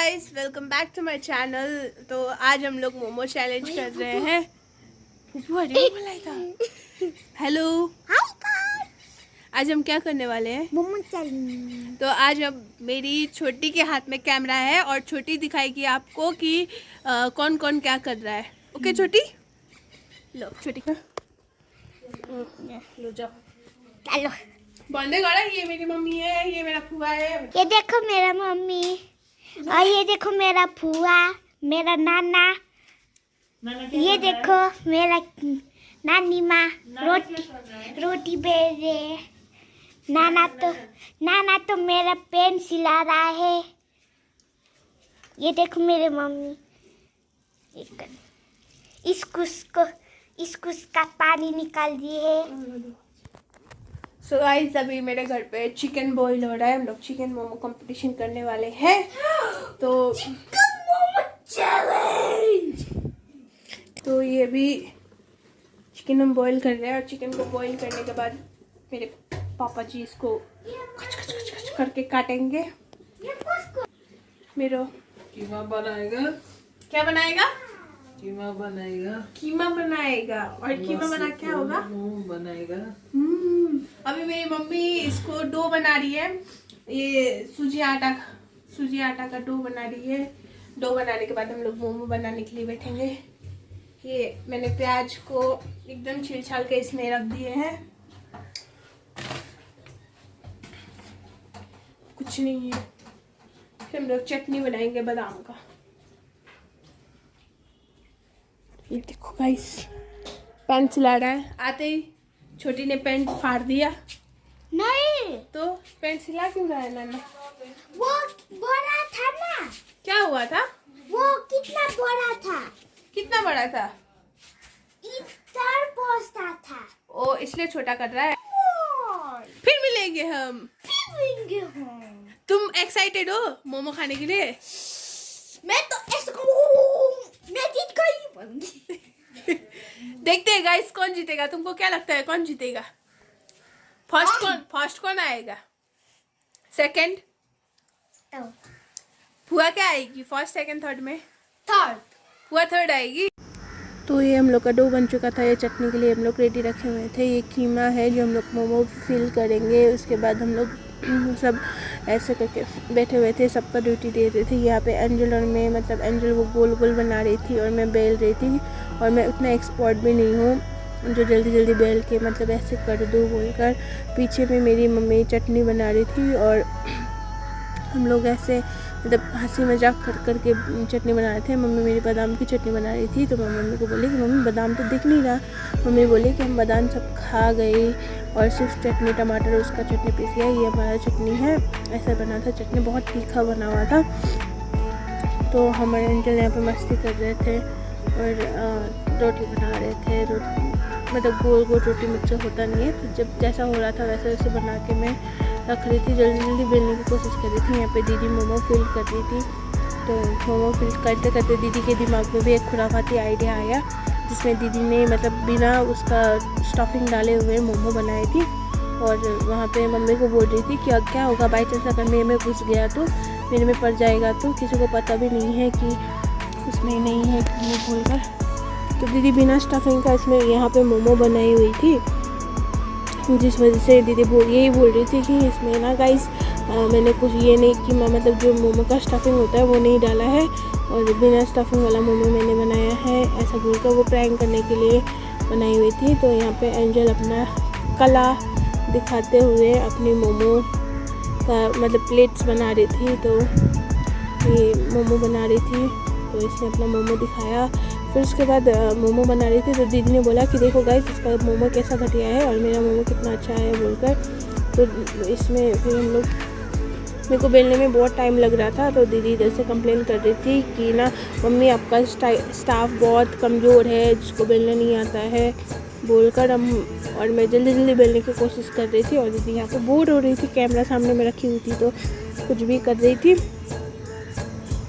Guys, welcome back to my channel. तो आज हम लोग मोमो चैलेंज कर रहे हैं। हेलो, आज हम क्या करने वाले हैं? Momo challenge. तो आज अब मेरी छोटी के हाथ में कैमरा है और छोटी दिखाएगी आपको कि कौन कौन क्या कर रहा है। ओके छोटी, लो छोटी लो जाओ। चलो, बंदे गड़ा, ये मेरी मम्मी है, ये मेरा फुआ है। ये देखो मेरा मम्मी और ये देखो मेरा फुआ, मेरा नाना। ये देखो मेरा नानी माँ रोटी बेल रहे। नाना तो मेरा पेन सिला रहा है। ये देखो मेरे मम्मी इसको का पानी निकाल दिए है। सो गाइस, अभी मेरे घर पे चिकन बॉईल हो रहा है। हम लोग चिकन मोमो कंपटीशन करने वाले हैं। तो चिकन मोमो चैलेंज। तो ये भी चिकन हम बॉईल कर रहे हैं और चिकन को बॉईल करने के बाद मेरे पापा जी इसको खच खच खच खच करके काटेंगे। मेरा कीमा बनाएगा। क्या बनाएगा? कीमा बनाएगा। कीमा बनाएगा। और कीमा बना क्या होगा? बनाएगा। अभी मेरी मम्मी इसको डो बना रही है। ये सूजी आटा का डो बना रही है। डो बनाने के बाद हम लोग मोमो बनाने के लिए बैठेंगे। ये मैंने प्याज को एकदम छील छाल के इसमें रख दिए हैं। कुछ नहीं है। फिर हम लोग चटनी बनाएंगे बादाम का। ये देखो गाइस, पेन चला रहा है। आते ही छोटी ने पेन फाड़ दिया। नहीं, तो पेन सिला क्यों रहा है नाना? वो बड़ा था ना। क्या हुआ था? वो कितना बड़ा था? कितना बड़ा था? इधर पहुंचता था। ओ, इसलिए छोटा कर रहा है। फिर मिलेंगे हम। तुम एक्साइटेड हो मोमो खाने के लिए? मैं तो मैं जीत गई। देखते हैं गाइस कौन जीतेगा। तुमको क्या लगता है कौन जीतेगा? फर्स्ट कौन आएगा? सेकंड? फुआ क्या आएगी फर्स्ट सेकंड थर्ड में? थर्ड। फुआ थर्ड आएगी। तो ये हम लोग का डो बन चुका था। ये चटनी के लिए हम लोग रेडी रखे हुए थे। ये कीमा है जो हम लोग मोमो फिल करेंगे। उसके बाद हम लोग सब ऐसे करके बैठे हुए थे, सबका ड्यूटी दे रहे थे। यहाँ पे एंजल और मैं, मतलब एंजल वो गोल गोल बना रही थी और मैं बेल रही थी। और मैं उतना एक्सपर्ट भी नहीं हूँ जो जल्दी जल्दी बेल के मतलब ऐसे कर दूँ बोलकर। पीछे में मेरी मम्मी चटनी बना रही थी और हम लोग ऐसे मतलब हंसी मजाक कर के चटनी बना रहे थे। मम्मी मेरी बादाम की चटनी बना रही थी। तो मैं मम्मी को बोली कि मम्मी बादाम तो दिख नहीं रहा। मम्मी बोली कि हम बादाम सब खा गई और सिर्फ चटनी टमाटर उसका चटनी पीस गया। ये हमारा चटनी है। ऐसा बना था। चटनी बहुत तीखा बना हुआ था। तो हमारे एंजल यहाँ पे मस्ती कर रहे थे और रोटी बना रहे थे। मतलब गोल गोल रोटी मुझसे होता नहीं है। तो जब जैसा हो रहा था वैसे वैसे बना के मैं रख रही थी। जल्दी जल्दी बेलने की कोशिश कर रही थी। यहाँ पे दीदी मोमो फिल कर रही थी। तो मोमो फिल करते करते दीदी के दिमाग में भी एक खुराफाती आइडिया आया, जिसमें दीदी ने मतलब बिना उसका स्टफिंग डाले हुए मोमो बनाई थी। और वहाँ पे मम्मी को बोल रही थी कि अब क्या होगा, बाई चांस अगर मेरे में घुस गया तो मेरे में पड़ जाएगा तो किसी को पता भी नहीं है कि उसमें नहीं है कि बोलकर। तो दीदी बिना स्टफिंग का इसमें यहाँ पे मोमो बनाई हुई थी, जिस वजह से दीदी यही बोल रही थी कि इसमें ना गाइस मैंने कुछ ये नहीं कि मतलब जो मोमो का स्टफिंग होता है वो नहीं डाला है और बिना स्टफिंग वाला मोमो मैंने बनाया है, ऐसा बोलकर वो प्रैंक करने के लिए बनाई हुई थी। तो यहाँ पे एंजल अपना कला दिखाते हुए अपनी मोमो का मतलब प्लेट्स बना रही थी। तो ये मोमो बना रही थी तो इसने अपना मोमो दिखाया। फिर उसके बाद मोमो बना रही थी तो दीदी ने बोला कि देखो गाइस इसका मोमो कैसा घटिया है और मेरा मोमो कितना अच्छा है बोलकर। तो इसमें फिर हम लोग, मेरे को बेलने में बहुत टाइम लग रहा था। तो दीदी इधर से कंप्लेन कर रही थी कि ना मम्मी आपका स्टाफ बहुत कमज़ोर है, जिसको बेलना नहीं आता है बोलकर। और मैं जल्दी जल्दी बेलने की कोशिश कर रही थी और दीदी यहाँ पे बोर हो रही थी। कैमरा सामने में रखी हुई थी तो कुछ भी कर रही थी।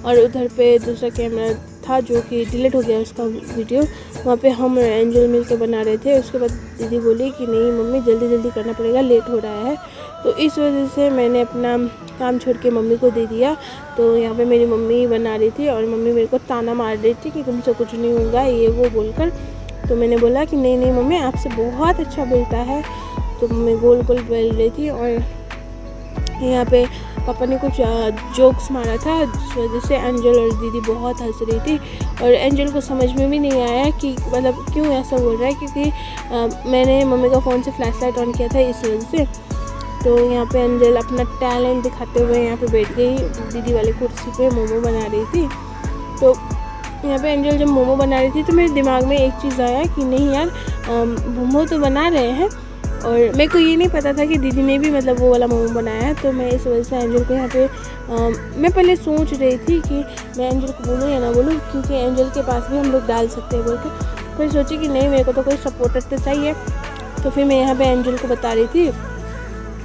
और उधर पे दूसरा कैमरा था जो कि डिलीट हो गया उसका वीडियो, वहाँ पे हम एंजल मिल के बना रहे थे। उसके बाद दीदी बोली कि नहीं मम्मी जल्दी जल्दी करना पड़ेगा, लेट हो रहा है। तो इस वजह से मैंने अपना काम छोड़ के मम्मी को दे दिया। तो यहाँ पे मेरी मम्मी बना रही थी और मम्मी मेरे को ताना मार रही थी कि तुमसे कुछ नहीं होगा ये वो बोलकर। तो मैंने बोला कि नहीं नहीं मम्मी आपसे बहुत अच्छा बनता है। तो मम्मी गोल गोल बेल रही थी और यहाँ पे पापा ने कुछ जोक्स मारा था जिस वजह से एंजल और दीदी बहुत हंस रही थी। और एंजल को समझ में भी नहीं आया कि मतलब क्यों ऐसा बोल रहा है, क्योंकि मैंने मम्मी का फ़ोन से फ्लैश लाइट ऑन किया था इस वजह से। तो यहाँ पे एंजल अपना टैलेंट दिखाते हुए यहाँ पे बैठ गई दीदी वाली कुर्सी पे, मोमो बना रही थी। तो यहाँ पे एंजल जब मोमो बना रही थी तो मेरे दिमाग में एक चीज़ आया कि नहीं यार मोमो तो बना रहे हैं, और मेरे को ये नहीं पता था कि दीदी ने भी मतलब वो वाला मोमो बनाया है। तो मैं इस वजह से एंजल को यहाँ पे मैं पहले सोच रही थी कि मैं एंजल को बोलूँ या ना बोलूँ, क्योंकि एंजल के पास भी हम लोग डाल सकते हैं बोल के। फिर सोची कि नहीं मेरे को तो कोई सपोर्टर तो चाहिए। तो फिर मैं यहाँ पे एंजल को बता रही थी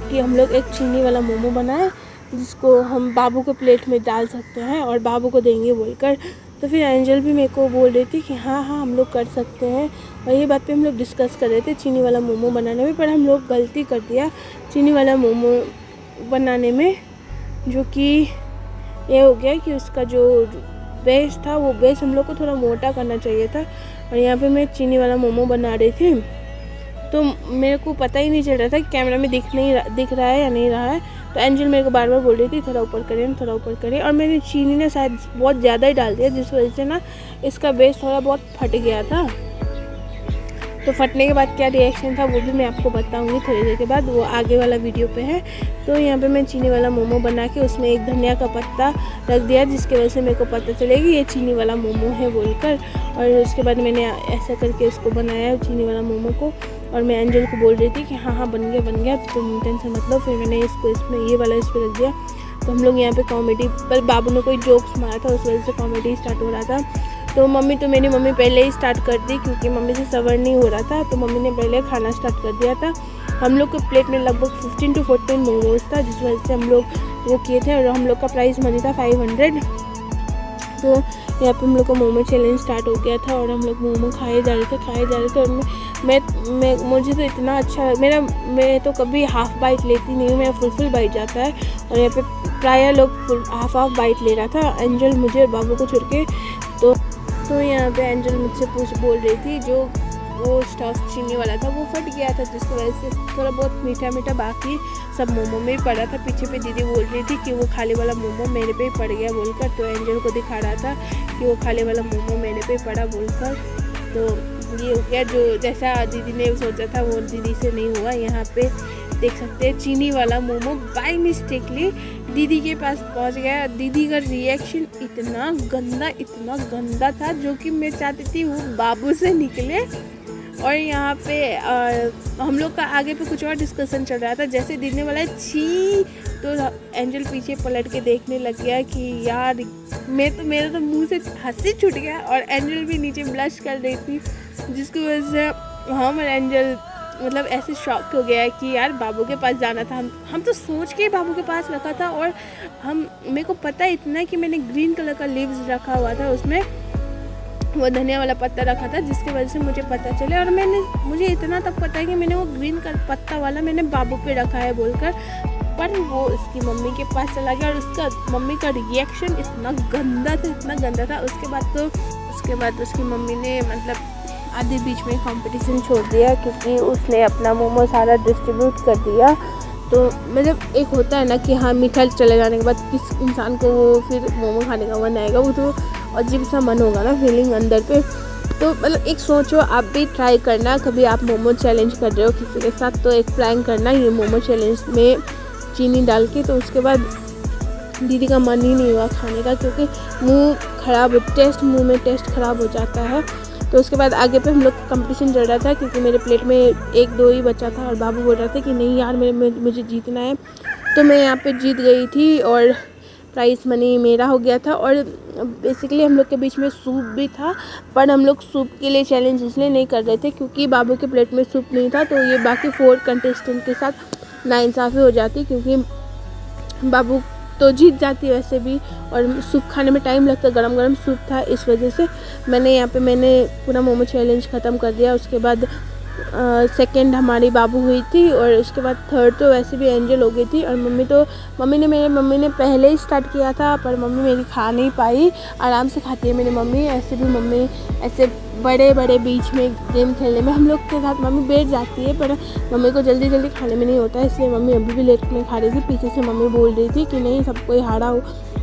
कि हम लोग एक चीनी वाला मोमो बनाए जिसको हम बाबू के प्लेट में डाल सकते हैं और बाबू को देंगे बोलकर। तो फिर एंजल भी मेरे को बोल रही थी कि हाँ हम लोग कर सकते हैं। और ये बात पे हम लोग डिस्कस कर रहे थे चीनी वाला मोमो बनाने में, पर हम लोग गलती कर दिया चीनी वाला मोमो बनाने में, जो कि ये हो गया कि उसका जो बेस था वो बेस हम लोग को थोड़ा मोटा करना चाहिए था। और यहाँ पे मैं चीनी वाला मोमो बना रही थी तो मेरे को पता ही नहीं चल रहा था कि कैमरा में दिख रहा है या नहीं रहा है। तो एंजल मेरे को बार बार बोल रही थी थोड़ा ऊपर करें थोड़ा ऊपर करें, और मैंने चीनी ने शायद बहुत ज़्यादा ही डाल दिया जिस वजह से ना इसका बेस थोड़ा बहुत फट गया था। तो फटने के बाद क्या रिएक्शन था वो भी मैं आपको बताऊंगी थोड़ी देर के बाद, वो आगे वाला वीडियो पे है। तो यहाँ पे मैं चीनी वाला मोमो बना के उसमें एक धनिया का पत्ता रख दिया जिसकी वजह से मेरे को पता चलेगी ये चीनी वाला मोमो है बोलकर। और उसके बाद मैंने ऐसा करके इसको बनाया चीनी वाला मोमो को, और मैं एंजल को बोल रही थी कि हाँ बन गया तुम टेंशन मत लो। फिर मैंने इसको इसमें ये वाला इस पर रख दिया। तो हम लोग यहाँ पे कॉमेडी पर बाबू ने कोई जोक्स मारा था उस वजह से कॉमेडी स्टार्ट हो रहा था। तो मेरी मम्मी पहले ही स्टार्ट कर दी क्योंकि मम्मी से सबर नहीं हो रहा था, तो मम्मी ने पहले खाना स्टार्ट कर दिया था। हम लोग के प्लेट में लगभग 15 to 14 मोमोज था जिस वजह से हम लोग वो किए थे, और हम लोग का प्राइस मनी था 500। तो यहाँ पे हम लोग का मोमो चैलेंज स्टार्ट हो गया था और हम लोग मोमो खाए जा रहे थे। और मैं मुझे तो इतना अच्छा मैं तो कभी हाफ़ बाइट लेती नहीं हूँ, मेरा फुल बाइट जाता है। और यहाँ पे प्राय लोग हाफ बाइट ले रहा था, एंजल मुझे और बाबू को छोड़ के। तो यहाँ पे एंजल मुझसे बोल रही थी जो वो स्टफ चीनी वाला था वो फट गया था जिसकी वजह से थोड़ा बहुत मीठा बाकी सब मोमो में ही पड़ा था। पीछे पे दीदी बोल रही थी कि वो खाली वाला मोमो मेरे पे ही पड़ गया बोलकर। तो एंजल को दिखा रहा था कि वो खाली वाला मोमो मेरे पे ही पड़ा बोलकर। तो ये हो गया जो जैसा दीदी ने सोचा था वो दीदी से नहीं हुआ। यहाँ पे देख सकते हैं चीनी वाला मोमो बाय मिस्टेकली दीदी के पास पहुंच गया। दीदी का रिएक्शन इतना गंदा था जो कि मैं चाहती थी वो बाबू से निकले। और यहाँ पे हम लोग का आगे पे कुछ और डिस्कशन चल रहा था। जैसे दीदी ने बोला छी तो एंजल पीछे पलट के देखने लग गया कि यार मेरा तो मुंह से हंसी छूट गया, और एंजल भी नीचे ब्लश कर रही थी जिसकी वजह से हम और एंजल मतलब ऐसे शॉक हो गया कि यार बाबू के पास जाना था। हम तो सोच के बाबू के पास रखा था, और मेरे को पता इतना कि मैंने ग्रीन कलर का लीव्स रखा हुआ था, उसमें वो धनिया वाला पत्ता रखा था जिसकी वजह से मुझे पता चले। और मुझे इतना तक पता है कि मैंने वो ग्रीन कलर पत्ता वाला मैंने बाबू पे रखा है बोलकर, पर वो उसकी मम्मी के पास चला गया और उसका मम्मी का रिएक्शन इतना गंदा था। उसके बाद उसकी मम्मी ने मतलब आधे बीच में कंपटीशन छोड़ दिया क्योंकि उसने अपना मोमो सारा डिस्ट्रीब्यूट कर दिया। तो मतलब एक होता है ना कि हाँ मीठा चले जाने के बाद किस इंसान को वो फिर मोमो खाने का मन आएगा, वो तो अजीब सा मन होगा ना फीलिंग अंदर पे। तो मतलब एक सोचो आप भी ट्राई करना, कभी आप मोमो चैलेंज कर रहे हो किसी के साथ तो एक प्लान करना ये मोमो चैलेंज में चीनी डाल के। तो उसके बाद दीदी का मन ही नहीं हुआ खाने का क्योंकि मुंह में टेस्ट ख़राब हो जाता है। तो उसके बाद आगे पे हम लोग का कंपटीशन चल रहा था क्योंकि मेरे प्लेट में 1-2 ही बचा था और बाबू बोल रहा था कि नहीं यार मुझे जीतना है। तो मैं यहाँ पे जीत गई थी और प्राइस मनी मेरा हो गया था। और बेसिकली हम लोग के बीच में सूप भी था, पर हम लोग सूप के लिए चैलेंज इसलिए नहीं कर रहे थे क्योंकि बाबू के प्लेट में सूप नहीं था। तो ये बाकी 4 कंटेस्टेंट के साथ नाइंसाफ़ी हो जाती क्योंकि बाबू तो जीत जाती वैसे भी, और सूप खाने में टाइम लगता, गरम सूप था। इस वजह से मैंने पूरा मोमो चैलेंज ख़त्म कर दिया। उसके बाद सेकंड हमारी बाबू हुई थी और उसके बाद थर्ड तो वैसे भी एंजल हो गई थी। और मम्मी ने पहले ही स्टार्ट किया था, पर मम्मी मेरी खा नहीं पाई। आराम से खाती है मेरी मम्मी। ऐसे भी मम्मी ऐसे बड़े बीच में गेम खेलने में हम लोग के साथ मम्मी बैठ जाती है, पर मम्मी को जल्दी खाने में नहीं होता है, इसलिए मम्मी अभी भी लेट में खा रही थी। पीछे से मम्मी बोल रही थी कि नहीं सब कोई हारा हो,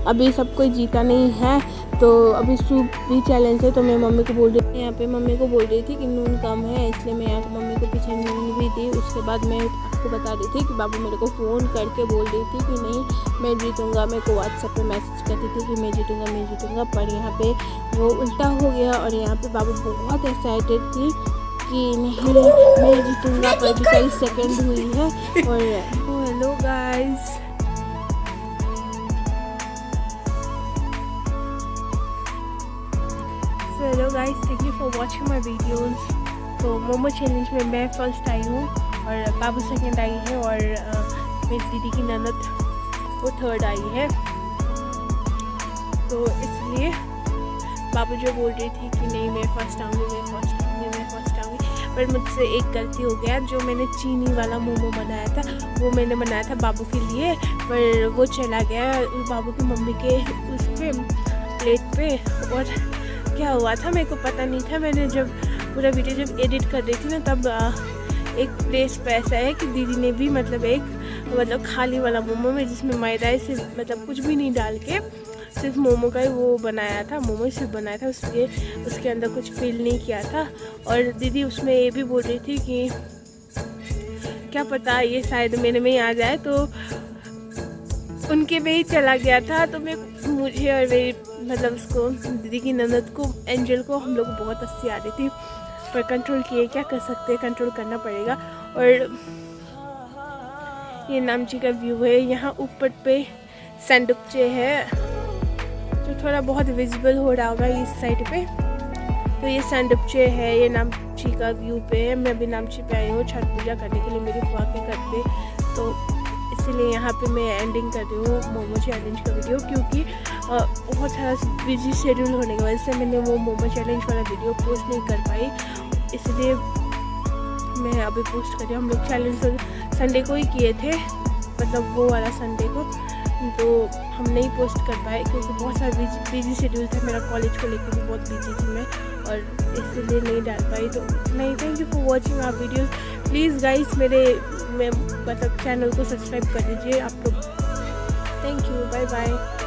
अभी सब कोई जीता नहीं है, तो अभी सूप भी चैलेंज है। तो मैं मम्मी को बोल रही थी, यहाँ पे मम्मी को बोल रही थी कि नून कम है, इसलिए मैं यहाँ मम्मी को पीछे नून भी दी। उसके बाद मैं आपको बता रही थी कि बाबू मेरे को फ़ोन करके बोल रही थी कि नहीं मैं जीतूँगा, मेरे को व्हाट्सएप पे मैसेज करती थी कि मैं जीतूँगा, पर यहाँ पे वो उल्टा हो गया। और यहाँ पे बाबू बहुत एक्साइटेड थी कि नहीं मैं जीतूँगा, पर भी कई सेकेंड हुई है। और hello guys, hello guys, thank you for watching my videos. तो मोमो चैलेंज में मैं फर्स्ट आई हूँ और बाबू सेकंड आई है, और मेरी दीदी की ननद वो थर्ड आई है। तो इसलिए बाबू जो बोल रही थी कि नहीं मैं फर्स्ट आऊँगी, पर मुझसे एक गलती हो गया। जो मैंने चीनी वाला मोमो बनाया था वो मैंने बनाया था बाबू के लिए, पर वो चला गया बाबू की मम्मी के उस पे प्लेट पे। और क्या हुआ था मेरे को पता नहीं था। मैंने जब पूरा वीडियो जब एडिट कर रही थी ना, तब एक प्लेस पे ऐसा है कि दीदी ने भी मतलब खाली वाला मोमो में जिसमें मैदा से मतलब कुछ भी नहीं डाल के सिर्फ मोमो का ही वो बनाया था, मोमो सिर्फ बनाया था, उसके अंदर कुछ फिल नहीं किया था। और दीदी उसमें ये भी बोल रही थी कि क्या पता ये शायद मेरे में ही आ जाए, तो उनके में ही चला गया था। तो मुझे और मेरी मतलब उसको दीदी की ननद को एंजल को हम लोग को बहुत हंसी आ रही थी, पर कंट्रोल किए, क्या कर सकते हैं, कंट्रोल करना पड़ेगा। और ये नामची का व्यू है। यहाँ ऊपर पे सैंडुपचे है जो थोड़ा बहुत विजिबल हो रहा होगा इस साइड पे। तो ये सैंडुपचे है, ये नामची का व्यू पे है। मैं अभी नामची पे आई हूँ छठ पूजा करने के लिए मेरी फुआ के घर पे, तो इसीलिए यहाँ पे मैं एंडिंग कर रही हूँ मोमो चैलेंज का वीडियो, क्योंकि बहुत सारा बिजी शेड्यूल होने की वजह से मैंने वो मोमो चैलेंज वाला वीडियो पोस्ट नहीं कर पाई, इसलिए मैं अभी पोस्ट कर रही हूँ। हम लोग चैलेंज संडे को ही किए थे, मतलब वो वाला संडे को, तो हम नहीं पोस्ट कर पाए क्योंकि बहुत सारा बिजी शेड्यूल था मेरा, कॉलेज को लेकर भी बहुत बिजी थी मैं, और इसलिए नहीं डाल पाई। तो नहीं, thank you for watching our videos. Please guys मेरे मतलब चैनल को सब्सक्राइब कर दीजिए आप लोग। Thank you, bye bye.